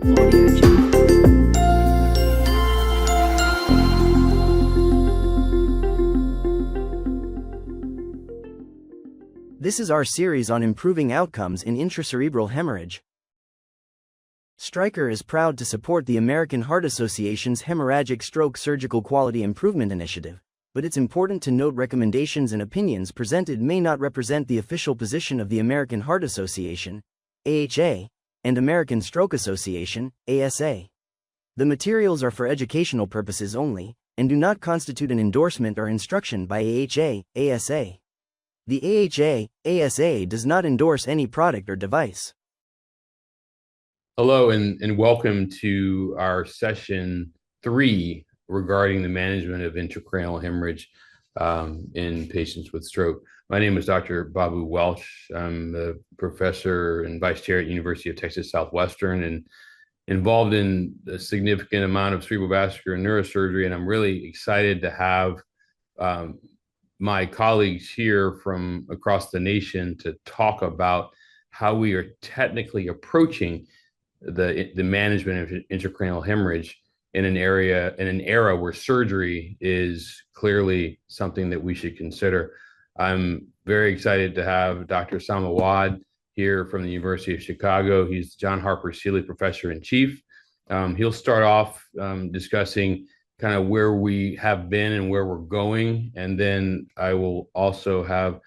This is our series on improving outcomes in intracerebral hemorrhage. Stryker is proud to support the American Heart Association's Hemorrhagic Stroke Surgical Quality Improvement Initiative, but it's important to note recommendations and opinions presented may not represent the official position of the American Heart Association, AHA, and American Stroke Association, ASA. The materials are for educational purposes only, and do not constitute an endorsement or instruction by AHA, ASA. The AHA, ASA does not endorse any product or device. Hello and welcome to our session 3 regarding the management of intracranial hemorrhage in patients with stroke. My name is Dr. Babu Welch. I'm a professor and vice chair at University of Texas Southwestern and involved in a significant amount of cerebrovascular neurosurgery, and I'm really excited to have my colleagues here from across the nation to talk about how we are technically approaching the management of intracranial hemorrhage in an era where surgery is clearly something that we should consider. I'm very excited to have Dr. Sam Awad here from the University of Chicago. He's John Harper Seeley Professor in Chief. He'll start off discussing kind of where we have been and where we're going. And then I will also have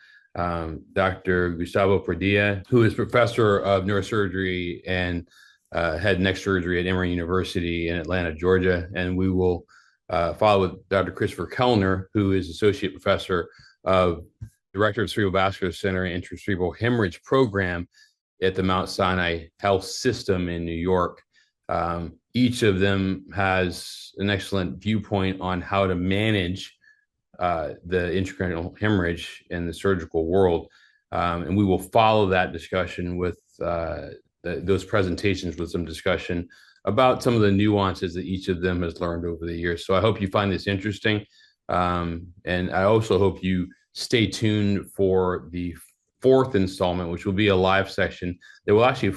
Dr. Gustavo Padilla, who is professor of neurosurgery and head neck surgery at Emory University in Atlanta, Georgia. And we will follow with Dr. Christopher Kellner, who is associate professor of director of Cerebrovascular Center and Intracerebral Hemorrhage Program at the Mount Sinai Health System in New York. Each of them has an excellent viewpoint on how to manage the intracranial hemorrhage in the surgical world. And we will follow that discussion with those presentations with some discussion about some of the nuances that each of them has learned over the years. So I hope you find this interesting. And I also hope you stay tuned for the 4th installment, which will be a live session that will actually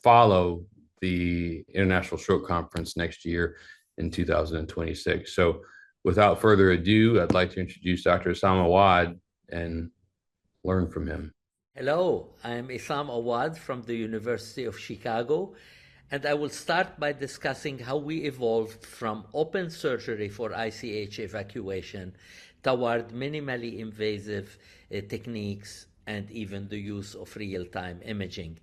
follow the International Stroke Conference next year in 2026. So without further ado, I'd like to introduce Dr. Issam Awad and learn from him. Hello, I'm Issam Awad from the University of Chicago, and I will start by discussing how we evolved from open surgery for ICH evacuation toward minimally invasive techniques and even the use of real-time imaging.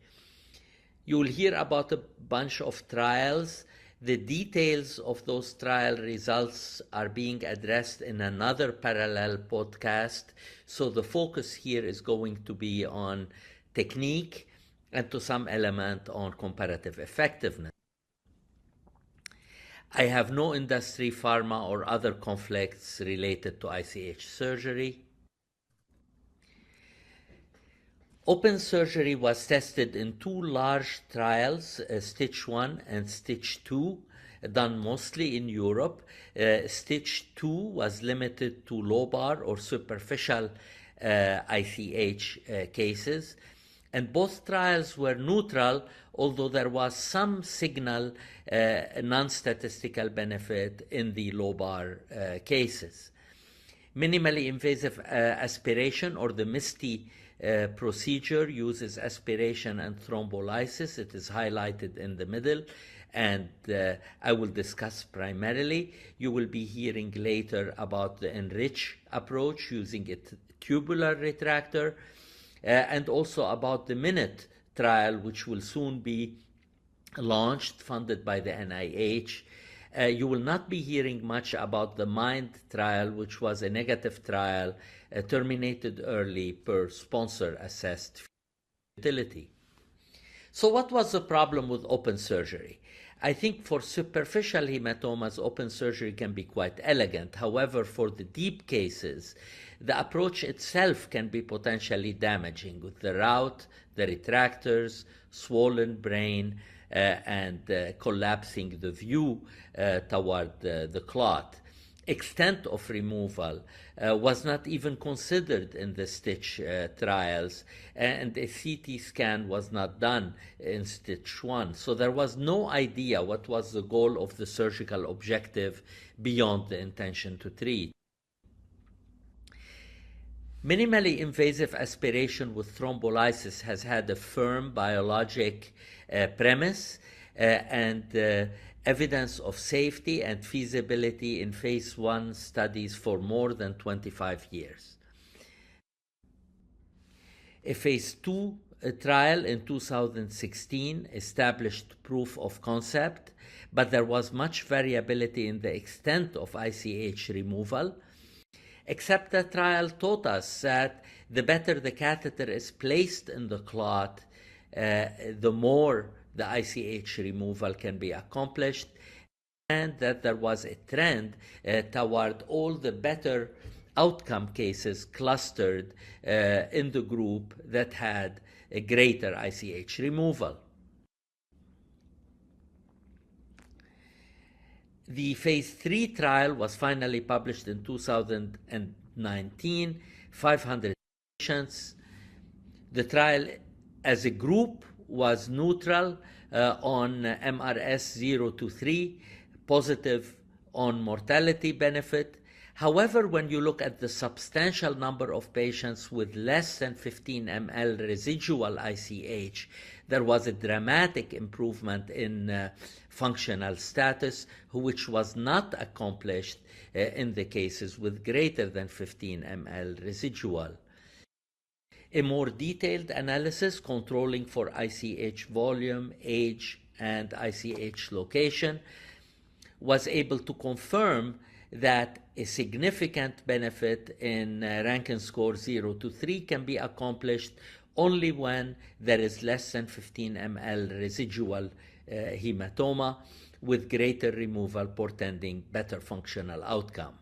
You will hear about a bunch of trials. The details of those trial results are being addressed in another parallel podcast. So the focus here is going to be on technique and to some element on comparative effectiveness. I have no industry, pharma, or other conflicts related to ICH surgery. Open surgery was tested in 2 large trials, Stitch 1 and Stitch 2, done mostly in Europe. Stitch 2 was limited to lobar or superficial ICH cases, and both trials were neutral, although there was some signal, non-statistical benefit in the lobar cases. Minimally invasive aspiration, or the MISTIE procedure, uses aspiration and thrombolysis. It is highlighted in the middle, and I will discuss primarily. You will be hearing later about the ENRICH approach using a tubular retractor, and also about the MINUTE trial, which will soon be launched, funded by the NIH. You will not be hearing much about the MIND trial, which was a negative trial, terminated early per sponsor-assessed futility. So what was the problem with open surgery? I think for superficial hematomas, open surgery can be quite elegant. However, for the deep cases, the approach itself can be potentially damaging with the route, the retractors, swollen brain, and collapsing the view toward the clot. extent of removal was not even considered in the stitch trials, and a CT scan was not done in stitch 1. So there was no idea what was the goal of the surgical objective beyond the intention to treat. Minimally invasive aspiration with thrombolysis has had a firm biologic premise and evidence of safety and feasibility in phase 1 studies for more than 25 years. A phase 2 trial in 2016 established proof of concept, but there was much variability in the extent of ICH removal, except the trial taught us that the better the catheter is placed in the clot, the more the ICH removal can be accomplished, and that there was a trend toward all the better outcome cases clustered in the group that had a greater ICH removal. The phase 3 trial was finally published in 2019, 500 patients. The trial as a group was neutral on MRS 0 to 3, positive on mortality benefit. However, when you look at the substantial number of patients with less than 15 ml residual ICH, there was a dramatic improvement in functional status, which was not accomplished in the cases with greater than 15 ml residual. A more detailed analysis controlling for ICH volume, age, and ICH location was able to confirm that a significant benefit in Rankin score 0 to 3 can be accomplished only when there is less than 15 ml residual hematoma, with greater removal portending better functional outcome.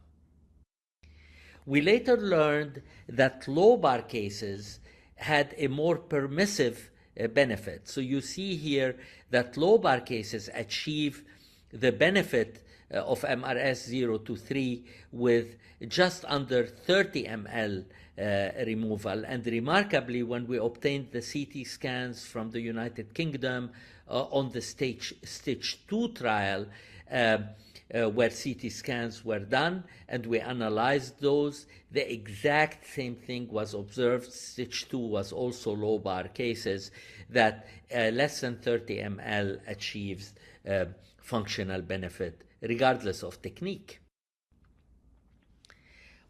We later learned that lobar cases had a more permissive benefit. So you see here that lobar cases achieve the benefit of MRS 0 to 3 with just under 30 ml removal. And remarkably, when we obtained the CT scans from the United Kingdom on the stage 2 trial, where CT scans were done, and we analyzed those, the exact same thing was observed. Stage 2 was also lobar cases, that less than 30 ml achieves functional benefit regardless of technique.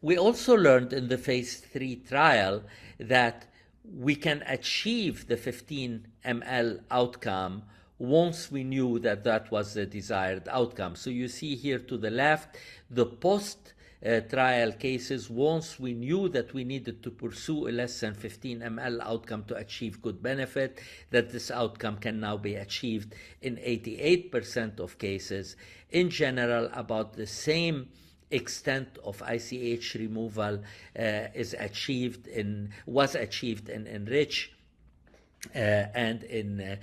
We also learned in the phase 3 trial that we can achieve the 15 ml outcome once we knew that that was the desired outcome. So you see here to the left, the post-trial cases, once we knew that we needed to pursue a less than 15 ml outcome to achieve good benefit, that this outcome can now be achieved in 88% of cases. In general, about the same extent of ICH removal was achieved in ENRICH and in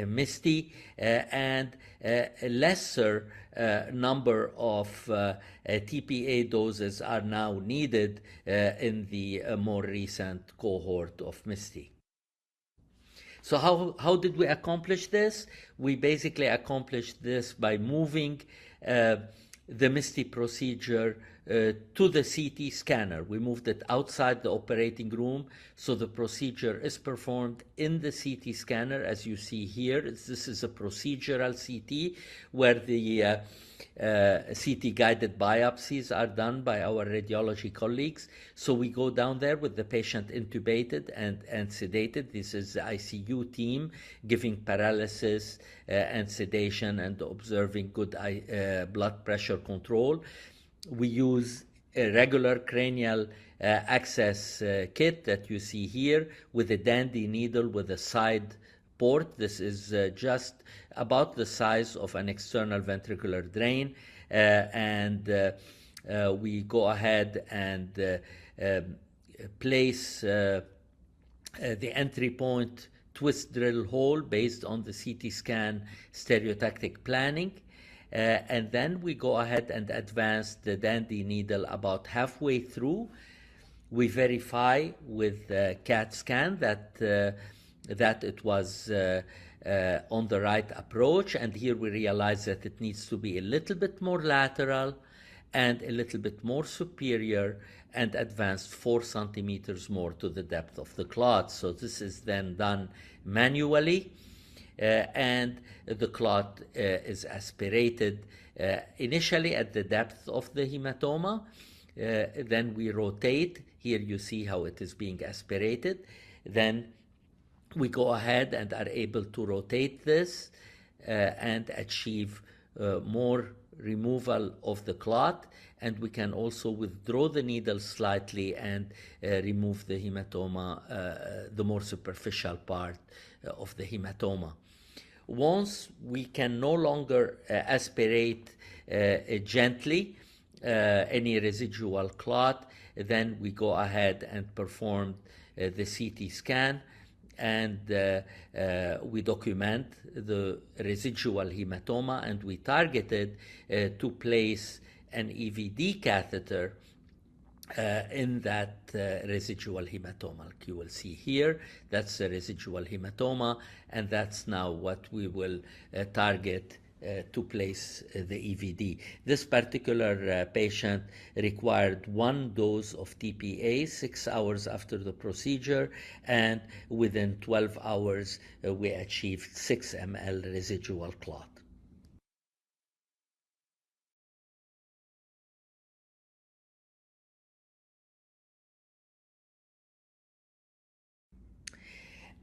MISTIE, and a lesser number of TPA doses are now needed in the more recent cohort of MISTIE. So how did we accomplish this? We basically accomplished this by moving the MISTIE procedure to the CT scanner. We moved it outside the operating room, so the procedure is performed in the CT scanner, as you see here. This is a procedural CT where the CT guided biopsies are done by our radiology colleagues. So we go down there with the patient intubated and sedated. This is the ICU team giving paralysis and sedation and observing good blood pressure control. We use a regular cranial access kit that you see here with a dandy needle with a side port. This is just about the size of an external ventricular drain, and we go ahead and place the entry point twist drill hole based on the CT scan stereotactic planning. And then we go ahead and advance the dandy needle about halfway through. We verify with CAT scan that it was on the right approach, and here we realize that it needs to be a little bit more lateral and a little bit more superior and advanced 4 centimeters more to the depth of the clot. So this is then done manually, and the clot is aspirated initially at the depth of the hematoma. Then we rotate. Here you see how it is being aspirated. Then we go ahead and are able to rotate this and achieve more removal of the clot, and we can also withdraw the needle slightly and remove the hematoma, the more superficial part of the hematoma. Once we can no longer aspirate gently any residual clot, then we go ahead and perform the CT scan, and we document the residual hematoma, and we targeted to place an EVD catheter in that residual hematoma. Like you will see here, that's the residual hematoma, and that's now what we will target to place the EVD. This particular patient required 1 dose of TPA 6 hours after the procedure, and within 12 hours we achieved 6 ml residual clot.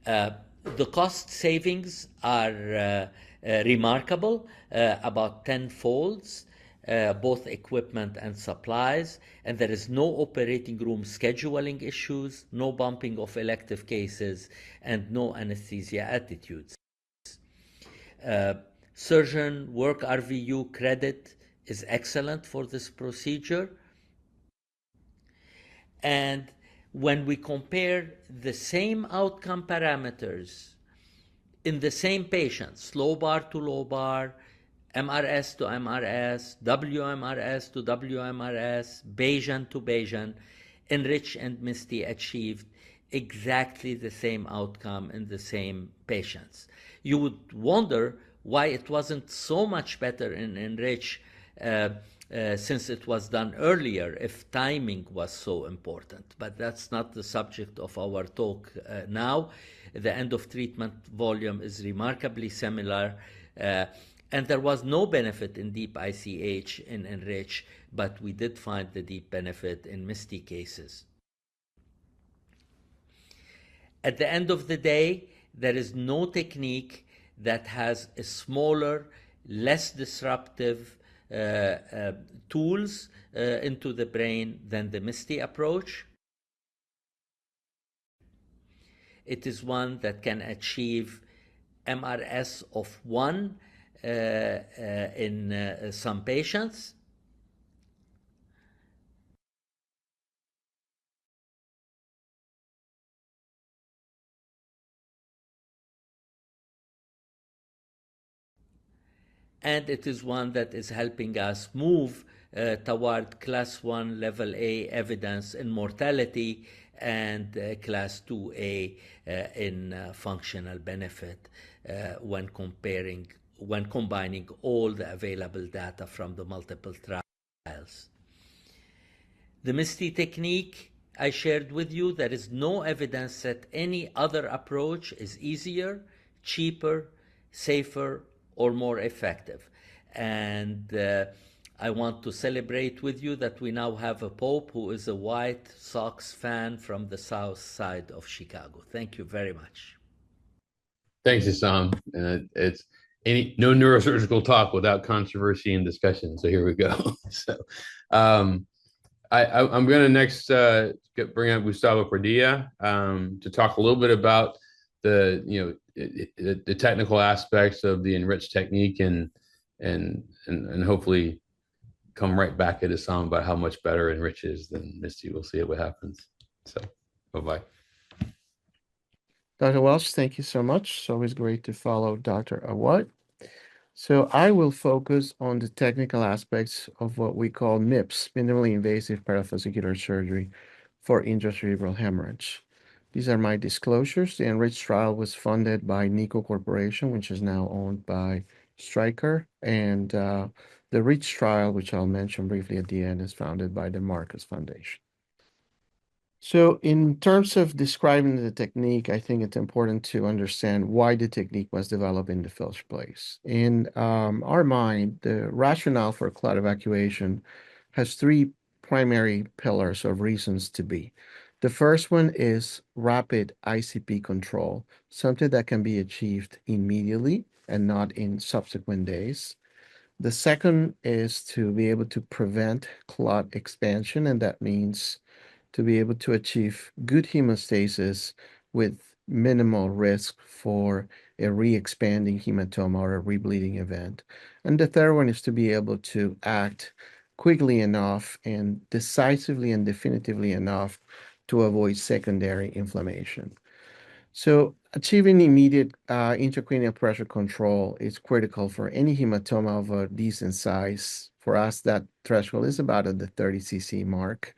The cost savings are remarkable, about 10-folds, both equipment and supplies, and there is no operating room scheduling issues, no bumping of elective cases, and no anesthesia attitudes. Surgeon work RVU credit is excellent for this procedure, and when we compare the same outcome parameters in the same patients, low bar to low bar, MRS to MRS, WMRS to WMRS, Bayesian to Bayesian, ENRICH and MISTIE achieved exactly the same outcome in the same patients. You would wonder why it wasn't so much better in ENRICH since it was done earlier, if timing was so important. But that's not the subject of our talk now. The end of treatment volume is remarkably similar, and there was no benefit in deep ICH in ENRICH, but we did find the deep benefit in MISTIE cases. At the end of the day, there is no technique that has a smaller, less disruptive tools into the brain than the MISTIE approach. It is one that can achieve MRS of 1 in some patients. And it is one that is helping us move toward class 1 level A evidence in mortality and class 2A in functional benefit when combining all the available data from the multiple trials. The MISTIE technique I shared with you, there is no evidence that any other approach is easier, cheaper, safer, or more effective. And I want to celebrate with you that we now have a Pope who is a White Sox fan from the south side of Chicago. Thank you very much. Thanks, Issam. It's no neurosurgical talk without controversy and discussion. So here we go. So I'm going to next bring up Gustavo Padilla to talk a little bit about the technical aspects of the ENRICH technique and hopefully come right back at Issam about how much better ENRICH is than MISTIE. We'll see what happens. So bye-bye. Dr. Welch, thank you so much. It's always great to follow Dr. Awad. So I will focus on the technical aspects of what we call MIPS, minimally invasive paravascular surgery for intracerebral hemorrhage. These are my disclosures. The ENRICH trial was funded by NICO Corporation, which is now owned by Stryker, and the REACH trial, which I'll mention briefly at the end, is founded by the Marcus Foundation. So in terms of describing the technique, I think it's important to understand why the technique was developed in the first place. In our mind, the rationale for clot evacuation has three primary pillars of reasons to be. The first one is rapid ICP control, something that can be achieved immediately and not in subsequent days. The second is to be able to prevent clot expansion, and that means to be able to achieve good hemostasis with minimal risk for a re-expanding hematoma or a rebleeding event. And the third one is to be able to act quickly enough and decisively and definitively enough to avoid secondary inflammation. So achieving immediate intracranial pressure control is critical for any hematoma of a decent size. For us, that threshold is about at the 30 cc mark.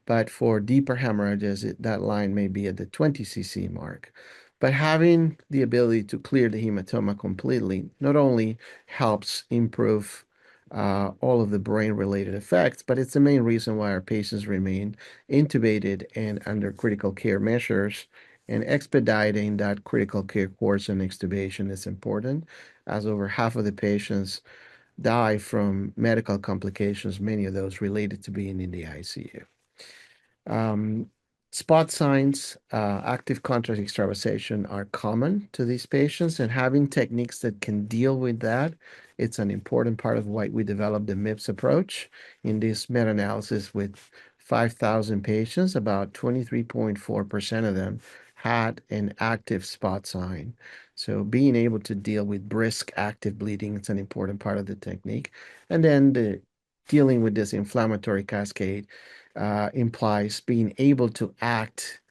But for deeper hemorrhages, that line may be at the 20 cc mark. But having the ability to clear the hematoma completely not only helps improve all of the brain-related effects, but it's the main reason why our patients remain intubated and under critical care measures. And expediting that critical care course and extubation is important, as over half of the patients die from medical complications, many of those related to being in the ICU. Spot signs, active contrast extravasation are common to these patients, and having techniques that can deal with that, it's an important part of why we developed the MIPS approach. In this meta-analysis with 5,000 patients, about 23.4% of them had an active spot sign. So being able to deal with brisk active bleeding, it's an important part of the technique. And then dealing with this inflammatory cascade implies being able to act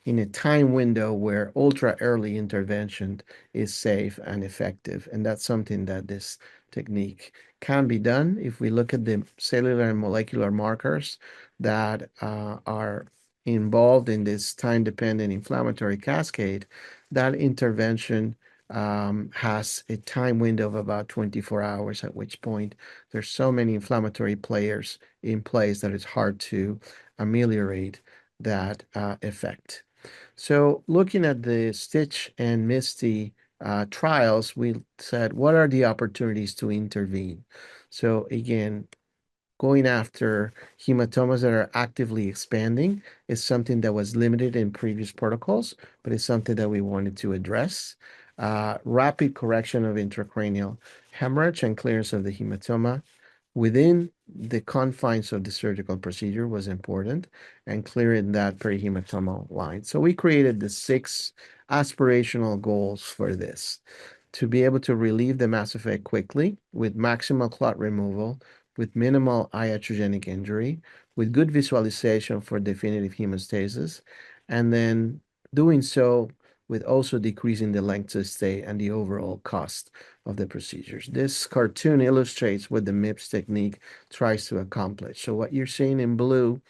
in a time window where ultra early intervention is safe and effective. And that's something that this technique can be done. If we look at the cellular and molecular markers that are involved in this time-dependent inflammatory cascade, that intervention has a time window of about 24 hours, at which point there's so many inflammatory players in place that it's hard to ameliorate that effect. So looking at the STITCH and MISTIE trials, we said, what are the opportunities to intervene? So again, going after hematomas that are actively expanding is something that was limited in previous protocols, but it's something that we wanted to address. Rapid correction of intracranial hemorrhage and clearance of the hematoma within the confines of the surgical procedure was important, and clearing that perihematomal line. So we created the 6 aspirational goals for this: to be able to relieve the mass effect quickly with maximal clot removal, with minimal iatrogenic injury, with good visualization for definitive hemostasis, and then doing so with also decreasing the length of stay and the overall cost of the procedures. This cartoon illustrates what the MIPS technique tries to accomplish. So what you're seeing in blue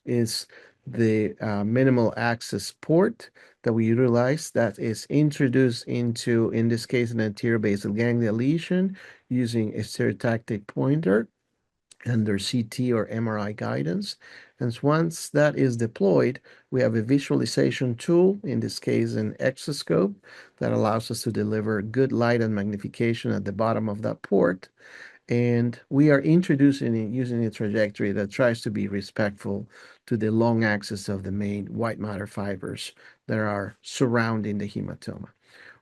is the minimal access port that we utilize that is introduced into, in this case, an anterior basal ganglia lesion using a stereotactic pointer under CT or MRI guidance. And once that is deployed, we have a visualization tool, in this case an exoscope, that allows us to deliver good light and magnification at the bottom of that port. And we are introducing it using a trajectory that tries to be respectful to the long axis of the main white matter fibers that are surrounding the hematoma.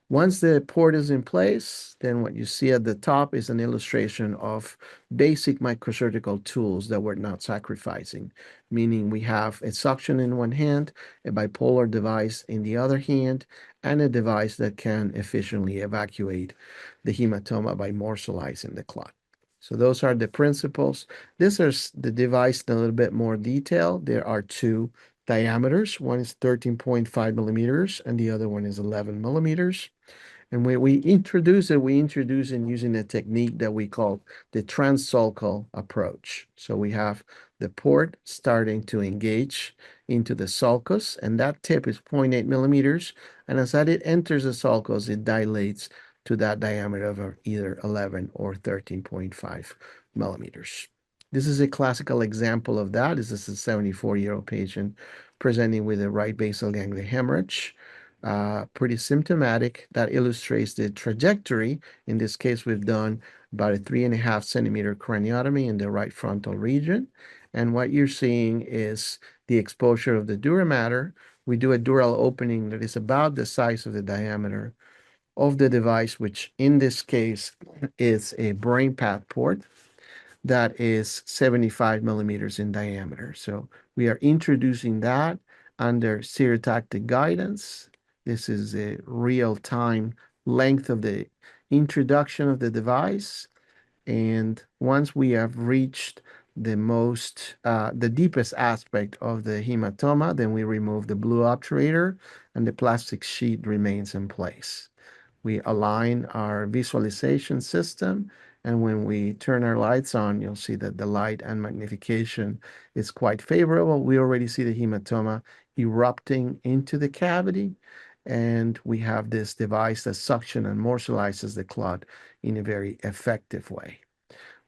Once the port is in place, then what you see at the top is an illustration of basic microsurgical tools that we're not sacrificing, meaning we have a suction in one hand, a bipolar device in the other hand, and a device that can efficiently evacuate the hematoma by morselizing the clot. So those are the principles. This is the device in a little bit more detail. There are 2 diameters. One is 13.5 millimeters and the other one is 11 millimeters. And when we introduce it using a technique that we call the transsulcal approach. So we have the port starting to engage into the sulcus, and that tip is 0.8 millimeters. And as it enters the sulcus, it dilates to that diameter of either 11 or 13.5 millimeters. This is a classical example of that. This is a 74-year-old patient presenting with a right basal ganglia hemorrhage. Pretty symptomatic. That illustrates the trajectory. In this case, we've done about a 3.5 centimeter craniotomy in the right frontal region. And what you're seeing is the exposure of the dura mater. We do a dural opening that is about the size of the diameter of the device, which in this case is a brain path port that is 75 millimeters in diameter. So we are introducing that under stereotactic guidance. This is a real-time length of the introduction of the device. And once we have reached the deepest aspect of the hematoma, then we remove the blue obturator and the plastic sheet remains in place. We align our visualization system, and when we turn our lights on, you'll see that the light and magnification is quite favorable. We already see the hematoma erupting into the cavity, and we have this device that suction and morsellizes the clot in a very effective way.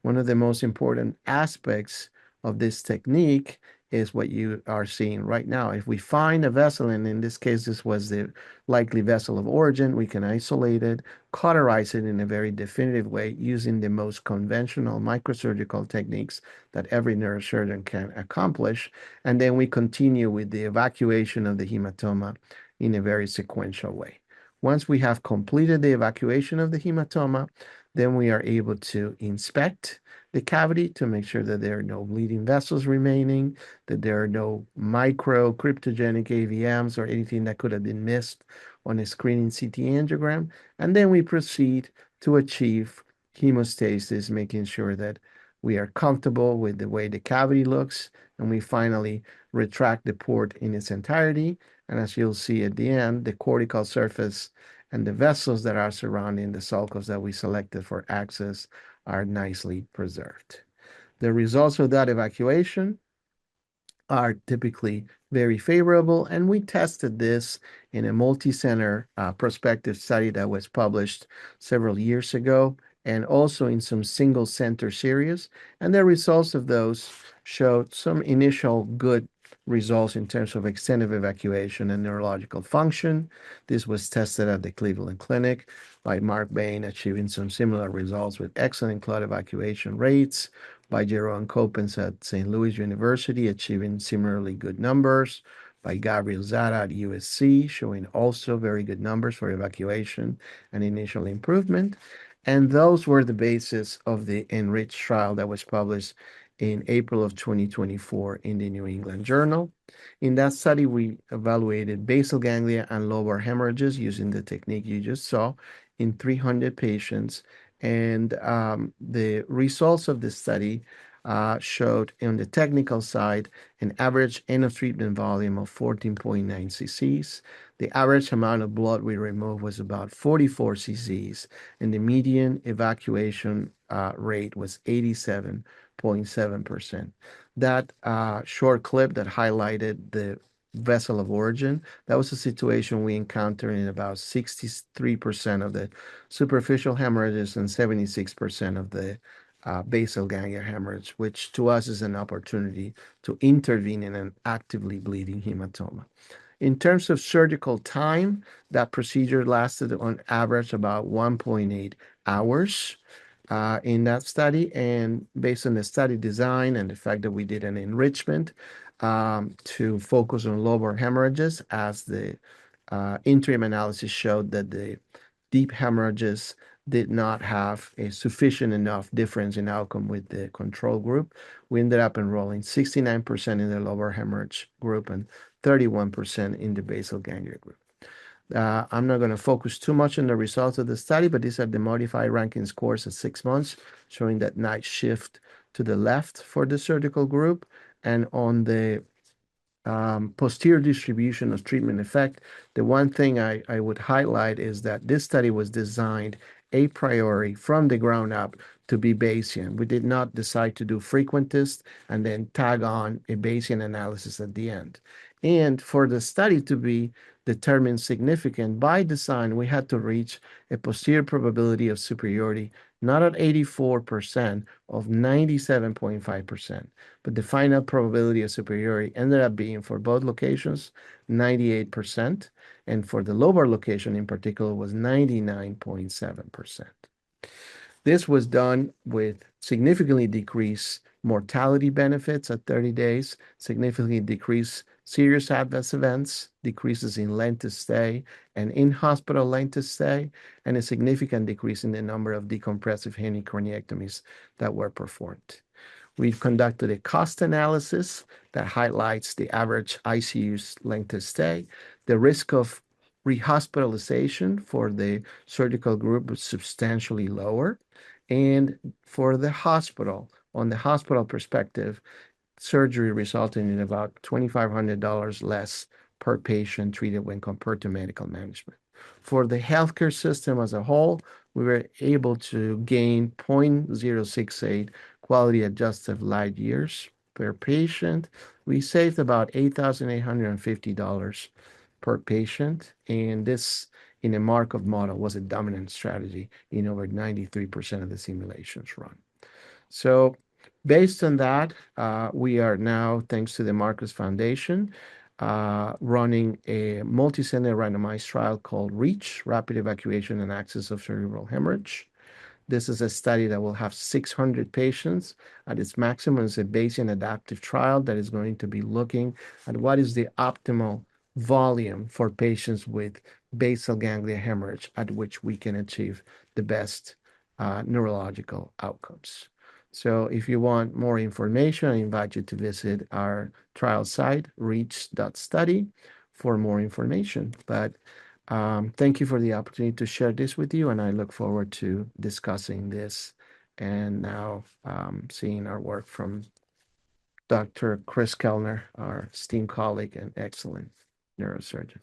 One of the most important aspects of this technique is what you are seeing right now. If we find a vessel, and in this case, this was the likely vessel of origin, we can isolate it, cauterize it in a very definitive way using the most conventional microsurgical techniques that every neurosurgeon can accomplish. And then we continue with the evacuation of the hematoma in a very sequential way. Once we have completed the evacuation of the hematoma, then we are able to inspect the cavity to make sure that there are no bleeding vessels remaining, that there are no micro cryptogenic AVMs or anything that could have been missed on a screening CT angiogram. And then we proceed to achieve hemostasis, making sure that we are comfortable with the way the cavity looks. And we finally retract the port in its entirety. And as you'll see at the end, the cortical surface and the vessels that are surrounding the sulcus that we selected for access are nicely preserved. The results of that evacuation are typically very favorable, and we tested this in a multi-center prospective study that was published several years ago, and also in some single center series. And the results of those showed some initial good results in terms of extent of evacuation and neurological function. This was tested at the Cleveland Clinic by Mark Bain, achieving some similar results with excellent clot evacuation rates, by Jerome Copens at St. Louis University, achieving similarly good numbers, by Gabriel Zara at USC, showing also very good numbers for evacuation and initial improvement. And those were the basis of the ENRICH trial that was published in April of 2024 in the New England Journal. In that study, we evaluated basal ganglia and lobar hemorrhages using the technique you just saw in 300 patients. And the results of the study showed on the technical side an average end of treatment volume of 14.9 cc's. The average amount of blood we removed was about 44 cc's, and the median evacuation rate was 87.7%. That short clip that highlighted the vessel of origin, that was a situation we encountered in about 63% of the superficial hemorrhages and 76% of the basal ganglia hemorrhage, which to us is an opportunity to intervene in an actively bleeding hematoma. In terms of surgical time, that procedure lasted on average about 1.8 hours in that study. And based on the study design and the fact that we did an enrichment to focus on lobar hemorrhages, as the interim analysis showed that the deep hemorrhages did not have a sufficient enough difference in outcome with the control group. We ended up enrolling 69% in the lobar hemorrhage group and 31% in the basal ganglia group. I'm not going to focus too much on the results of the study, but these are the modified ranking scores at 6 months, showing that nice shift to the left for the surgical group. And on the posterior distribution of treatment effect, the one thing I would highlight is that this study was designed a priori from the ground up to be Bayesian. We did not decide to do frequentist and then tag on a Bayesian analysis at the end. And for the study to be determined significant by design, we had to reach a posterior probability of superiority, not at 84%, of 97.5%. But the final probability of superiority ended up being for both locations 98%, and for the lobar location in particular was 99.7%. This was done with significantly decreased mortality benefits at 30 days, significantly decreased serious adverse events, decreases in length of stay and in-hospital length of stay, and a significant decrease in the number of decompressive hemicorneectomies that were performed. We've conducted a cost analysis that highlights the average ICU length of stay. The risk of rehospitalization for the surgical group was substantially lower. And for the hospital, on the hospital perspective, surgery resulted in about $2,500 less per patient treated when compared to medical management. For the healthcare system as a whole, we were able to gain 0.068 quality adjusted light years per patient. We saved about $8,850 per patient, and this in a Markov model was a dominant strategy in over 93% of the simulations run. So based on that, we are now, thanks to the Marcus Foundation, running a multi-center randomized trial called REACH, Rapid Evacuation and Access of Cerebral Hemorrhage. This is a study that will have 600 patients. At its maximum, it's a Bayesian adaptive trial that is going to be looking at what is the optimal volume for patients with basal ganglia hemorrhage at which we can achieve the best neurological outcomes. So if you want more information, I invite you to visit our trial site, reach.study, for more information. But thank you for the opportunity to share this with you, and I look forward to discussing this and now seeing our work from Dr. Chris Kellner, our esteemed colleague and excellent neurosurgeon.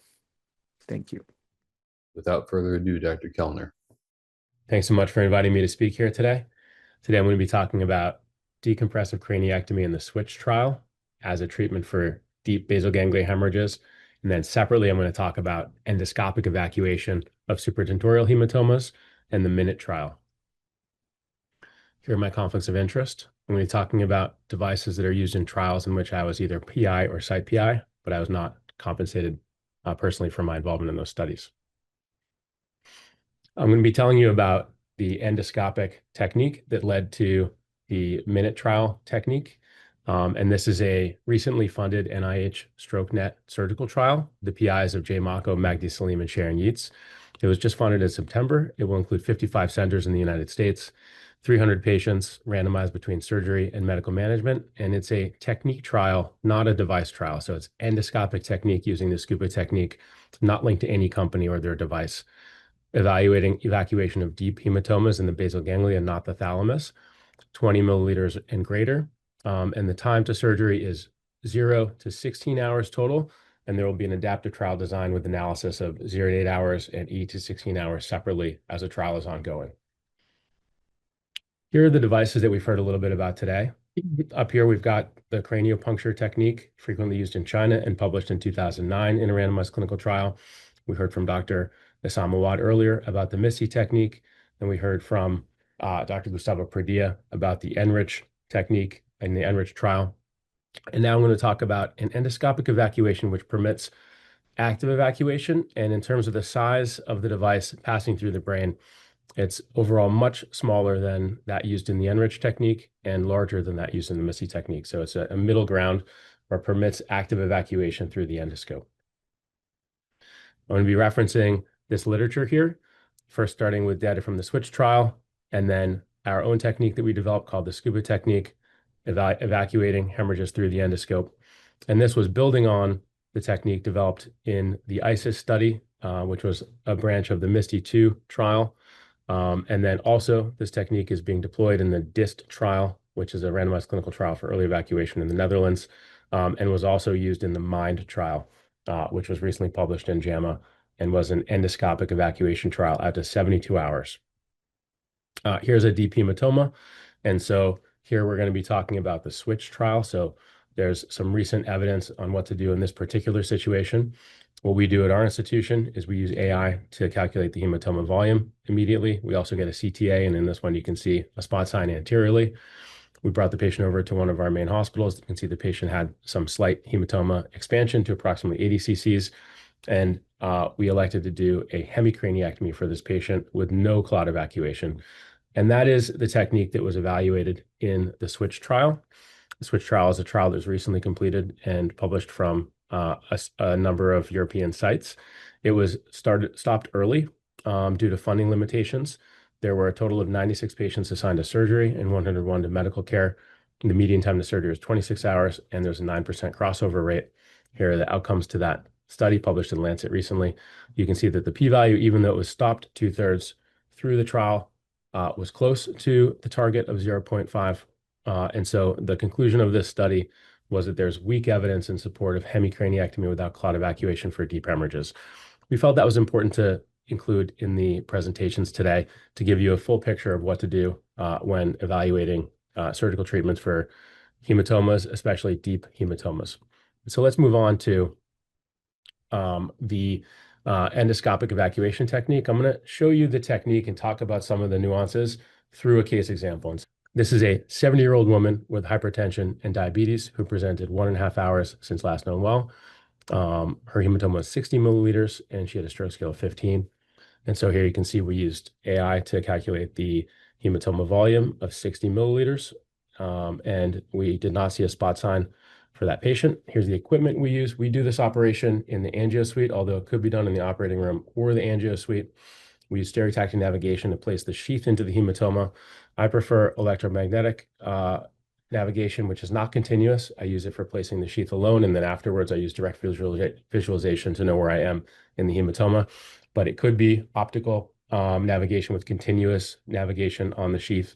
Thank you. Without further ado, Dr. Kellner. Thanks so much for inviting me to speak here today. Today, I'm going to be talking about decompressive craniectomy in the SWITCH trial as a treatment for deep basal ganglia hemorrhages. And then separately, I'm going to talk about endoscopic evacuation of supratentorial hematomas and the MINUTE trial. Here are my conflicts of interest. I'm going to be talking about devices that are used in trials in which I was either PI or site PI, but I was not compensated personally for my involvement in those studies. I'm going to be telling you about the endoscopic technique that led to the MINUTE trial technique. And this is a recently funded NIH StrokeNet surgical trial, the PIs of Jay Mako, Magdi Salim, and Sharon Yeats. It was just funded in September. It will include 55 centers in the United States, 300 patients randomized between surgery and medical management. And it's a technique trial, not a device trial. So it's endoscopic technique using the scuba technique, not linked to any company or their device. Evaluating evacuation of deep hematomas in the basal ganglia, not the thalamus, 20 milliliters and greater. And the time to surgery is 0 to 16 hours total. And there will be an adaptive trial design with analysis of 0 to 8 hours and 8 to 16 hours separately as the trial is ongoing. Here are the devices that we've heard a little bit about today. Up here, we've got the craniopuncture technique, frequently used in China and published in 2009 in a randomized clinical trial. We heard from Dr. Issam Awad earlier about the MISTIE technique, and we heard from Dr. Gustavo Pradilla about the ENRICH technique in the ENRICH trial. And now I'm going to talk about an endoscopic evacuation, which permits active evacuation. And in terms of the size of the device passing through the brain, it's overall much smaller than that used in the ENRICH technique and larger than that used in the MISTIE technique. So it's a middle ground where it permits active evacuation through the endoscope. I'm going to be referencing this literature here, first starting with data from the SWITCH trial, and then our own technique that we developed called the scuba technique, evacuating hemorrhages through the endoscope. And this was building on the technique developed in the ISIS study, which was a branch of the MISTIE 2 trial. And then also this technique is being deployed in the DIST trial, which is a randomized clinical trial for early evacuation in the Netherlands. and was also used in the MIND trial, which was recently published in JAMA and was an endoscopic evacuation trial out to 72 hours. Here's a deep hematoma. And so here we're going to be talking about the SWITCH trial. So there's some recent evidence on what to do in this particular situation. What we do at our institution is we use AI to calculate the hematoma volume immediately. We also get a CTA, and in this one, you can see a spot sign anteriorly. We brought the patient over to one of our main hospitals. You can see the patient had some slight hematoma expansion to approximately 80 cc's, and we elected to do a hemicraniectomy for this patient with no clot evacuation. And that is the technique that was evaluated in the SWITCH trial. The SWITCH trial is a trial that was recently completed and published from a number of European sites. It was stopped early due to funding limitations. There were a total of 96 patients assigned to surgery and 101 to medical care. The median time to surgery was 26 hours, and there's a 9% crossover rate. Here are the outcomes to that study published in Lancet recently. You can see that the p-value, even though it was stopped 2/3 through the trial, was close to the target of 0.5. And so the conclusion of this study was that there's weak evidence in support of hemicraniectomy without clot evacuation for deep hemorrhages. We felt that was important to include in the presentations today to give you a full picture of what to do when evaluating surgical treatments for hematomas, especially deep hematomas. So let's move on to the endoscopic evacuation technique. I'm going to show you the technique and talk about some of the nuances through a case example. And this is a 70-year-old woman with hypertension and diabetes who presented 1.5 hours since last known well. Her hematoma was 60 milliliters, and she had a stroke scale of 15. And so here you can see we used AI to calculate the hematoma volume of 60 milliliters, and we did not see a spot sign for that patient. Here's the equipment we use. We do this operation in the angio suite, although it could be done in the operating room or the angio suite. We use stereotactic navigation to place the sheath into the hematoma. I prefer electromagnetic navigation, which is not continuous. I use it for placing the sheath alone, and then afterwards I use direct visualization to know where I am in the hematoma. But it could be optical navigation with continuous navigation on the sheath.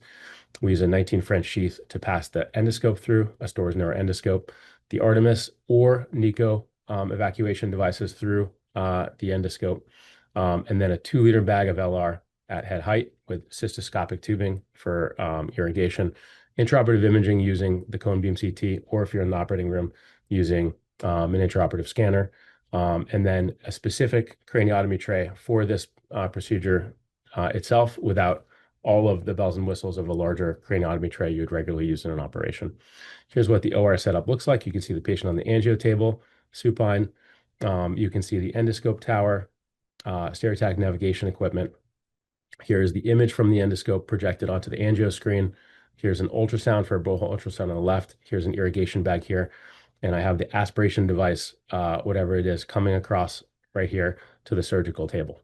We use a 19 French sheath to pass the endoscope through, a Storrs neuroendoscope, the Artemis or Nico evacuation devices through the endoscope, and then a 2-liter bag of LR at head height with cystoscopic tubing for irrigation, intraoperative imaging using the cone beam CT, or if you're in the operating room, using an intraoperative scanner, and then a specific craniotomy tray for this procedure itself without all of the bells and whistles of a larger craniotomy tray you would regularly use in an operation. Here's what the OR setup looks like. You can see the patient on the angio table, supine. You can see the endoscope tower, stereotactic navigation equipment. Here's the image from the endoscope projected onto the angio screen. Here's an ultrasound for a blowhole ultrasound on the left. Here's an irrigation bag here. And I have the aspiration device, whatever it is, coming across right here to the surgical table.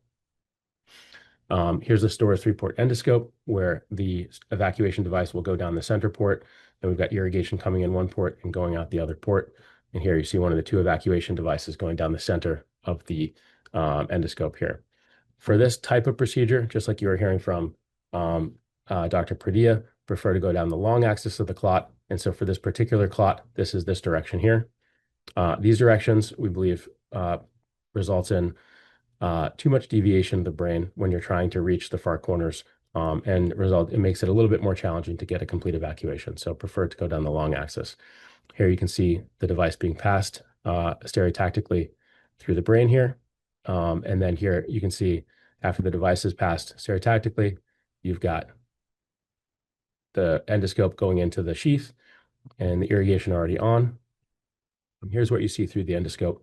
Here's the Storrs 3-port endoscope where the evacuation device will go down the center port, and we've got irrigation coming in one port and going out the other port. And here you see one of the 2 evacuation devices going down the center of the endoscope here. For this type of procedure, just like you were hearing from Dr. Pradilla, prefer to go down the long axis of the clot. And so for this particular clot, this is this direction here. These directions, we believe, results in too much deviation of the brain when you're trying to reach the far corners, and it makes it a little bit more challenging to get a complete evacuation. So prefer to go down the long axis. Here you can see the device being passed stereotactically through the brain here. And then here you can see after the device is passed stereotactically, you've got the endoscope going into the sheath and the irrigation already on. And here's what you see through the endoscope.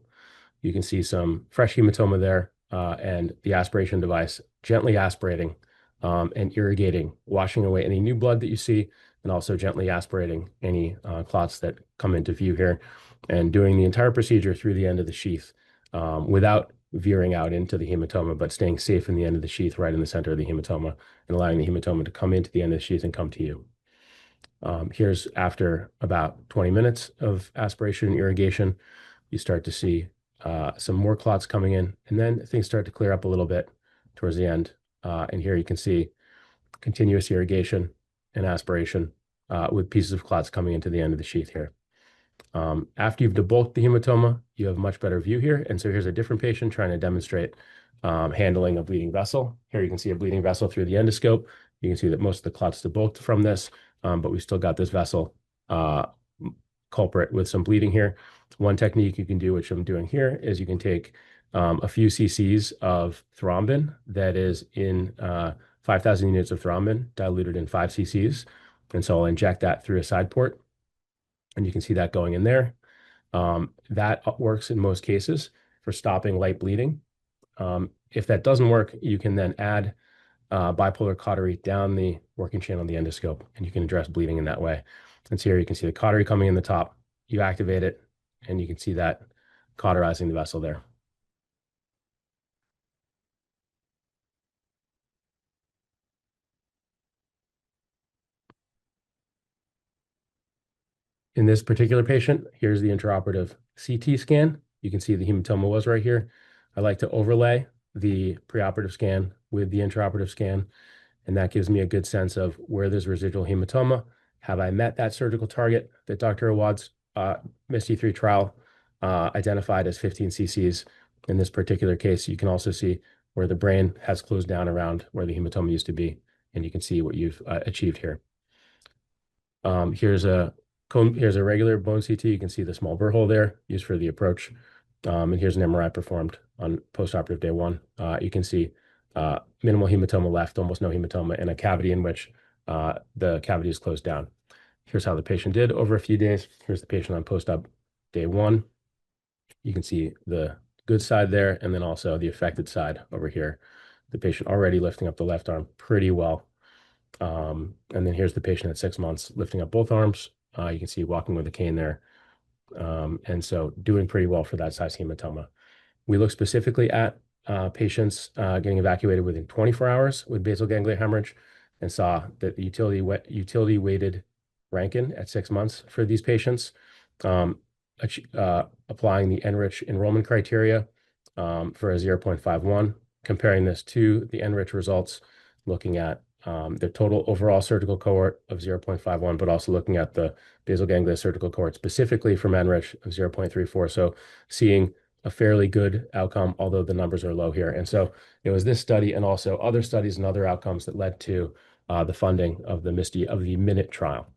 You can see some fresh hematoma there, and the aspiration device gently aspirating and irrigating, washing away any new blood that you see, and also gently aspirating any clots that come into view here, and doing the entire procedure through the end of the sheath without veering out into the hematoma, but staying safe in the end of the sheath right in the center of the hematoma and allowing the hematoma to come into the end of the sheath and come to you. Here's after about 20 minutes of aspiration and irrigation, you start to see some more clots coming in, and then things start to clear up a little bit towards the end. And here you can see continuous irrigation and aspiration with pieces of clots coming into the end of the sheath here. After you've debulked the hematoma, you have a much better view here. And so here's a different patient trying to demonstrate handling a bleeding vessel. Here you can see a bleeding vessel through the endoscope. You can see that most of the clot's debulked from this, but we've still got this vessel culprit with some bleeding here. One technique you can do, which I'm doing here, is you can take a few cc's of thrombin that is in 5,000 units of thrombin diluted in 5 cc's. And so I'll inject that through a side port. And you can see that going in there. That works in most cases for stopping light bleeding. If that doesn't work, you can then add bipolar cautery down the working channel of the endoscope, and you can address bleeding in that way. And so here you can see the cautery coming in the top. You activate it, and you can see that cauterizing the vessel there. In this particular patient, here's the intraoperative CT scan. You can see the hematoma was right here. I like to overlay the preoperative scan with the intraoperative scan, and that gives me a good sense of where there's residual hematoma. Have I met that surgical target that Dr. Awad's MISTIE 3 trial identified as 15 cc's? In this particular case, you can also see where the brain has closed down around where the hematoma used to be, and you can see what you've achieved here. Here's a regular bone CT. You can see the small burr hole there used for the approach. And here's an MRI performed on postoperative day 1. You can see minimal hematoma left, almost no hematoma, and a cavity in which the cavity is closed down. Here's how the patient did over a few days. Here's the patient on post-op day 1. You can see the good side there, and then also the affected side over here. The patient already lifting up the left arm pretty well. And then here's the patient at 6 months lifting up both arms. You can see walking with a cane there. And so doing pretty well for that size hematoma. We look specifically at patients getting evacuated within 24 hours with basal ganglia hemorrhage, and saw that the utility weighted Rankin at 6 months for these patients, applying the ENRICH enrollment criteria for a 0.51, comparing this to the ENRICH results, looking at the total overall surgical cohort of 0.51, but also looking at the basal ganglia surgical cohort specifically from ENRICH of 0.34. So seeing a fairly good outcome, although the numbers are low here. And so it was this study and also other studies and other outcomes that led to the funding of the MINUTE trial.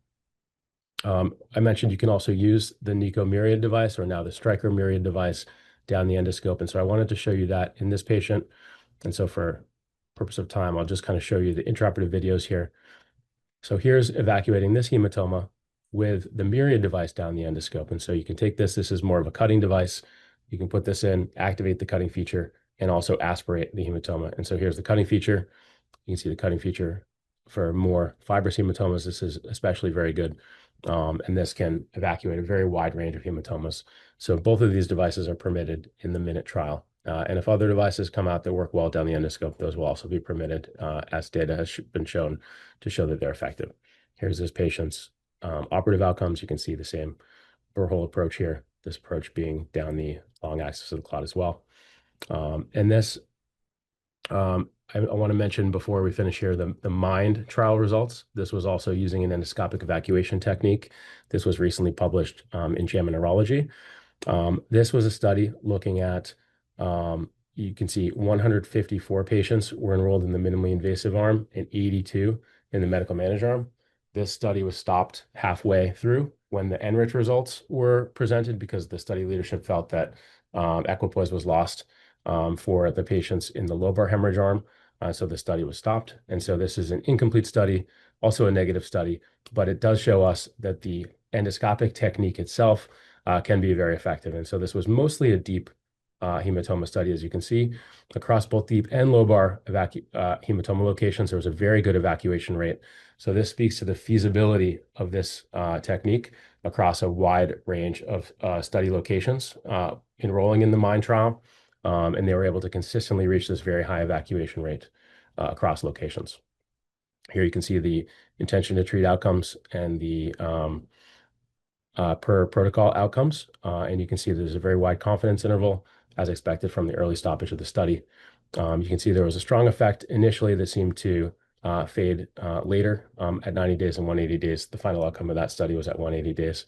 I mentioned you can also use the NICO Myriad device, or now the Stryker Myriad device, down the endoscope. And so I wanted to show you that in this patient. And so for purpose of time, I'll just kind of show you the intraoperative videos here. So here's evacuating this hematoma with the Myriad device down the endoscope. And so you can take this is more of a cutting device. You can put this in, activate the cutting feature, and also aspirate the hematoma. And so here's the cutting feature. You can see the cutting feature for more fibrous hematomas. This is especially very good. And this can evacuate a very wide range of hematomas. So both of these devices are permitted in the MINUTE trial. And if other devices come out that work well down the endoscope, those will also be permitted as data has been shown to show that they're effective. Here's this patient's operative outcomes. You can see the same burr hole approach here, this approach being down the long axis of the clot as well. And this, I want to mention before we finish here, the MIND trial results. This was also using an endoscopic evacuation technique. This was recently published in JAMA Neurology. This was a study looking at, you can see 154 patients were enrolled in the minimally invasive arm and 82 in the medical managed arm. This study was stopped halfway through when the ENRICH results were presented because the study leadership felt that equipoise was lost for the patients in the lobar hemorrhage arm. So the study was stopped. And so this is an incomplete study, also a negative study, but it does show us that the endoscopic technique itself can be very effective. And so this was mostly a deep hematoma study, as you can see. Across both deep and lobar hematoma locations, there was a very good evacuation rate. So this speaks to the feasibility of this technique across a wide range of study locations enrolling in the MIND trial. And they were able to consistently reach this very high evacuation rate across locations. Here you can see the intention to treat outcomes and the per protocol outcomes. And you can see there's a very wide confidence interval as expected from the early stoppage of the study. You can see there was a strong effect initially that seemed to fade later at 90 days and 180 days. The final outcome of that study was at 180 days.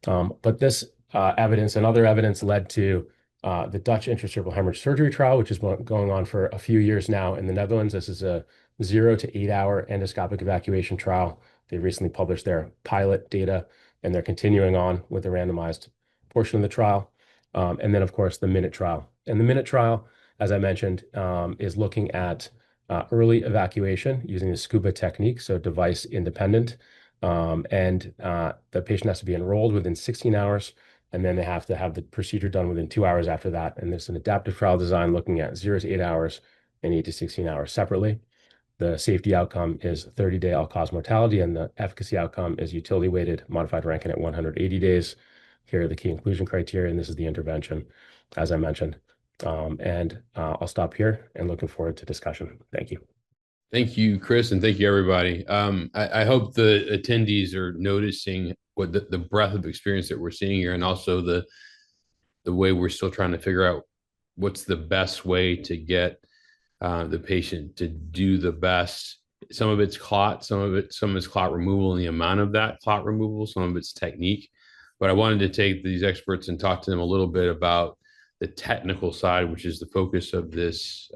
But this evidence and other evidence led to the Dutch intracerebral hemorrhage surgery trial, which has been going on for a few years now in the Netherlands. This is a 0 to 8 hour endoscopic evacuation trial. They recently published their pilot data, and they're continuing on with the randomized portion of the trial. And then, of course, the MINUTE trial. And the MINUTE trial, as I mentioned, is looking at early evacuation using the SCUBA technique, so device independent. And the patient has to be enrolled within 16 hours, and then they have to have the procedure done within 2 hours after that. And there's an adaptive trial design looking at 0 to 8 hours and 8 to 16 hours separately. The safety outcome is 30-day all-cause mortality, and the efficacy outcome is utility-weighted modified Rankin at 180 days. Here are the key inclusion criteria, and this is the intervention, as I mentioned. I'll stop here and looking forward to discussion. Thank you. Thank you, Chris, and thank you, everybody. I hope the attendees are noticing what the breadth of experience that we're seeing here, and also the way we're still trying to figure out what's the best way to get the patient to do the best. Some of it's clot, some is clot removal and the amount of that clot removal, some of it's technique. But I wanted to take these experts and talk to them a little bit about the technical side, which is the focus of this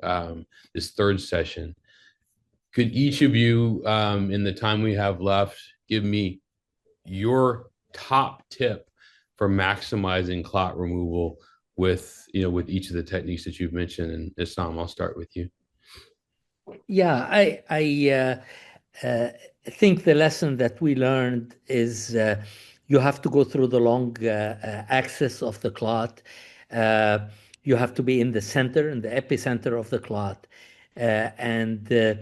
this third session. Could each of you, in the time we have left, give me your top tip for maximizing clot removal with each of the techniques that you've mentioned? And Issam, I'll start with you. Yeah, I think the lesson that we learned is you have to go through the long axis of the clot. You have to be in the center, in the epicenter of the clot. And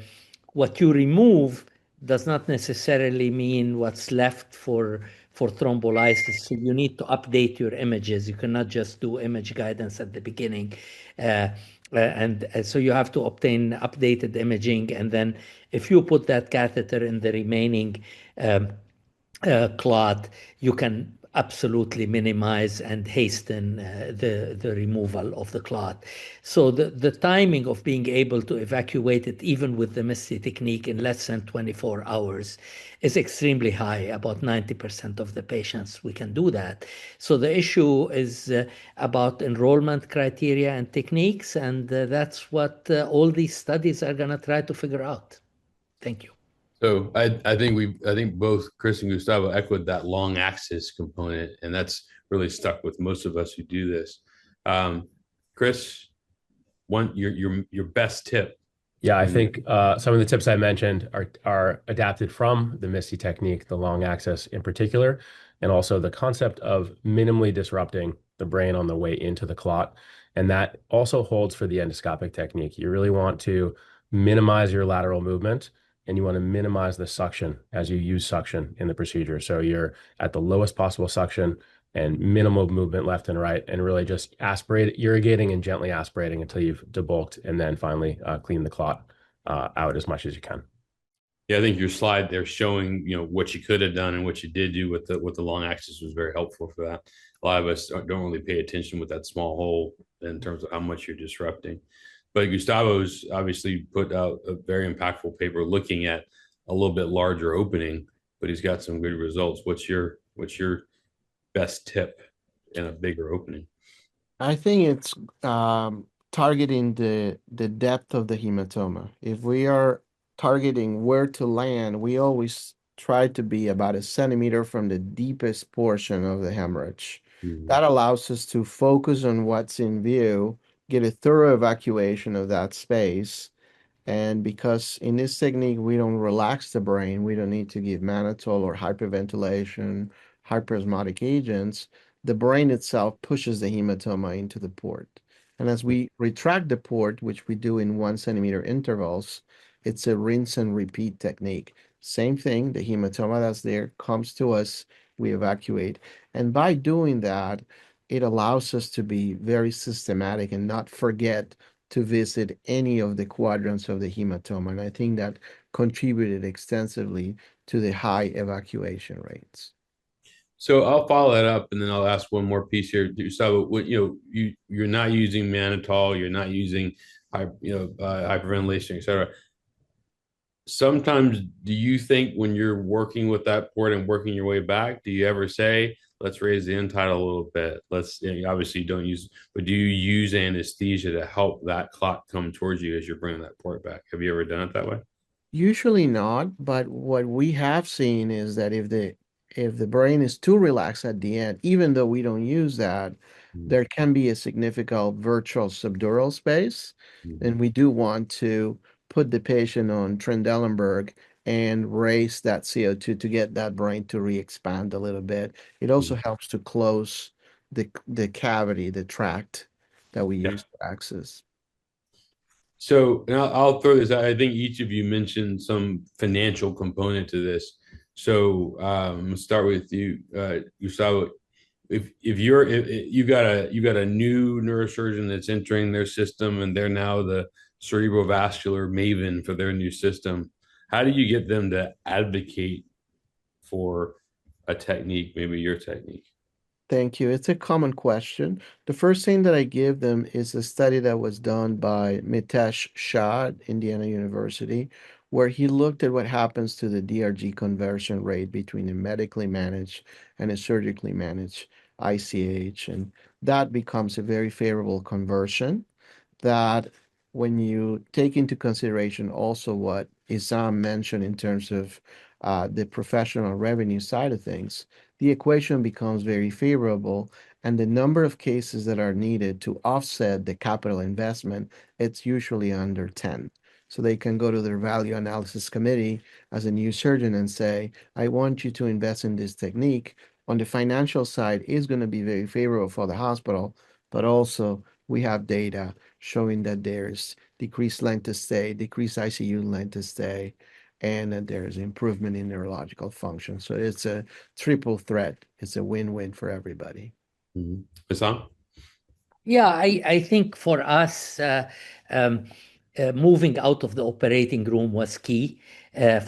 what you remove does not necessarily mean what's left for thrombolysis. So you need to update your images. You cannot just do image guidance at the beginning. And so you have to obtain updated imaging. And then if you put that catheter in the remaining clot, you can absolutely minimize and hasten the removal of the clot. So the timing of being able to evacuate it, even with the MISTIE technique, in less than 24 hours is extremely high. About 90% of the patients, we can do that. So the issue is about enrollment criteria and techniques, and that's what all these studies are going to try to figure out. Thank you. So I think both Chris and Gustavo echoed that long axis component, and that's really stuck with most of us who do this. Chris, your best tip. Yeah, I think some of the tips I mentioned are adapted from the MISTIE technique, the long axis in particular, and also the concept of minimally disrupting the brain on the way into the clot. And that also holds for the endoscopic technique. You really want to minimize your lateral movement, and you want to minimize the suction as you use suction in the procedure. So you're at the lowest possible suction and minimal movement left and right, and really just irrigating and gently aspirating until you've debulked, and then finally clean the clot out as much as you can. Yeah, I think your slide there showing what you could have done and what you did do with the long axis was very helpful for that. A lot of us don't really pay attention with that small hole in terms of how much you're disrupting. But Gustavo's obviously put out a very impactful paper looking at a little bit larger opening, but he's got some good results. What's your best tip in a bigger opening? I think it's targeting the depth of the hematoma. If we are targeting where to land, we always try to be about 1 centimeter from the deepest portion of the hemorrhage. Mm-hmm. That allows us to focus on what's in view, get a thorough evacuation of that space. And because in this technique, we don't relax the brain, we don't need to give mannitol or hyperventilation, hyperosmotic agents, the brain itself pushes the hematoma into the port. And as we retract the port, which we do in 1 centimeter intervals, it's a rinse and repeat technique. Same thing, the hematoma that's there comes to us, we evacuate. And by doing that, it allows us to be very systematic and not forget to visit any of the quadrants of the hematoma. And I think that contributed extensively to the high evacuation rates. So I'll follow that up, and then I'll ask one more piece here. So, you're not using mannitol, you're not using hyperventilation, et cetera. sometimes do you think when you're working with that port and working your way back, do you ever say, let's raise the end tidal a little bit? Let's, you know, obviously you don't use, but do you use anesthesia to help that clot come towards you as you're bringing that port back? Have you ever done it that way? Usually not, but what we have seen is that if the brain is too relaxed at the end, even though we don't use that, Mhm. there can be a significant virtual subdural space, Mhm. and we do want to put the patient on Trendelenburg and raise that CO2 to get that brain to re-expand a little bit. It also Mhm. helps to close the cavity, the tract that we Yeah. use to access. So, and I'll throw this out. I think each of you mentioned some financial component to this. So, let's start with you, Gustavo. If you got a new neurosurgeon that's entering their system and they're now the cerebrovascular maven for their new system, how do you get them to advocate for a technique, maybe your technique? Thank you. It's a common question. The first thing that I give them is a study that was done by Mitesh Shah at Indiana University, where he looked at what happens to the DRG conversion rate between a medically managed and a surgically managed ICH. And that becomes a very favorable conversion that when you take into consideration also what Isam mentioned in terms of the professional revenue side of things, the equation becomes very favorable, and the number of cases that are needed to offset the capital investment, it's usually under 10. So they can go to their value analysis committee as a new surgeon and say, I want you to invest in this technique. On the financial side, is going to be very favorable for the hospital, but also we have data showing that there's decreased length of stay, decreased ICU length of stay, and that there's improvement in neurological function. So it's a triple threat. It's a win-win for everybody. Mm-hmm. Hassan? Yeah, I think for us, um, moving out of the operating room was key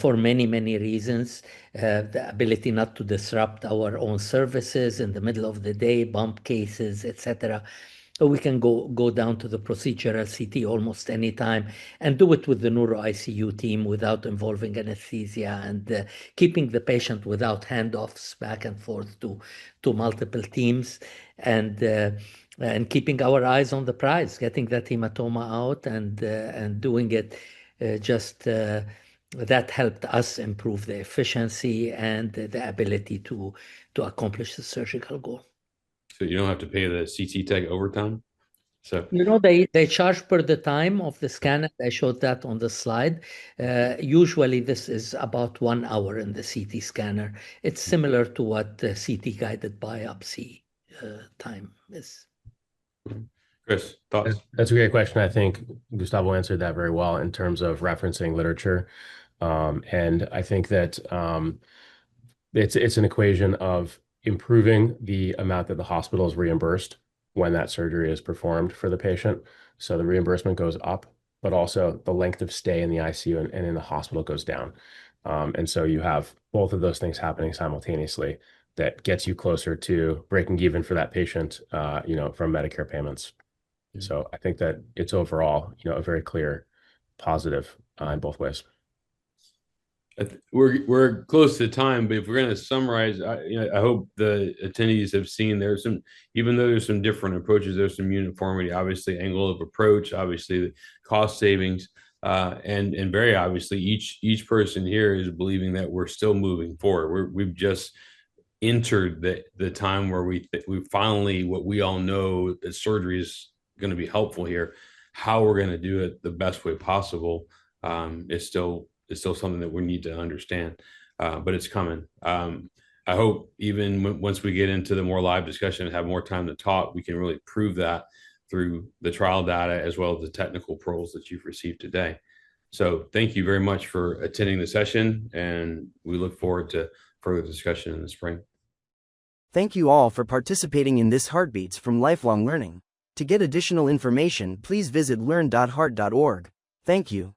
for many, many reasons. The ability not to disrupt our own services in the middle of the day, bump cases, etc. So we can go down to the procedural CT almost any time and do it with the neuro ICU team without involving anesthesia and keeping the patient without handoffs back and forth to multiple teams and keeping our eyes on the prize, getting that hematoma out and doing it just that helped us improve the efficiency and the ability to accomplish the surgical goal. So you don't have to pay the CT tech overtime. So You know, they charge per the time of the scan. I showed that on the slide. Usually, this is about 1 hour in the CT scanner. It's similar to what the CT guided biopsy time is. Chris, thoughts? That's a great question. I think Gustavo answered that very well in terms of referencing literature. And I think that it's an equation of improving the amount that the hospital is reimbursed when that surgery is performed for the patient. So the reimbursement goes up, but also the length of stay in the ICU and in the hospital goes down. And so you have both of those things happening simultaneously that gets you closer to breaking even for that patient, from Medicare payments. So I think that it's overall, a very clear positive in both ways. We're close to time, but if we're going to summarize, I hope the attendees have seen there's some, even though there's some different approaches, there's some uniformity. Obviously, angle of approach, obviously the cost savings, and very obviously each person here is believing that we're still moving forward. We've just entered the time where we finally, what we all know, that surgery is going to be helpful here. How we're going to do it the best way possible is still something that we need to understand, but it's coming. I hope even once we get into the more live discussion and have more time to talk, we can really prove that through the trial data as well as the technical pearls that you've received today. So thank you very much for attending the session, and we look forward to further discussion in the spring. Thank you all for participating in this Heartbeats from Lifelong Learning. To get additional information, please visit learn.heart.org. Thank you.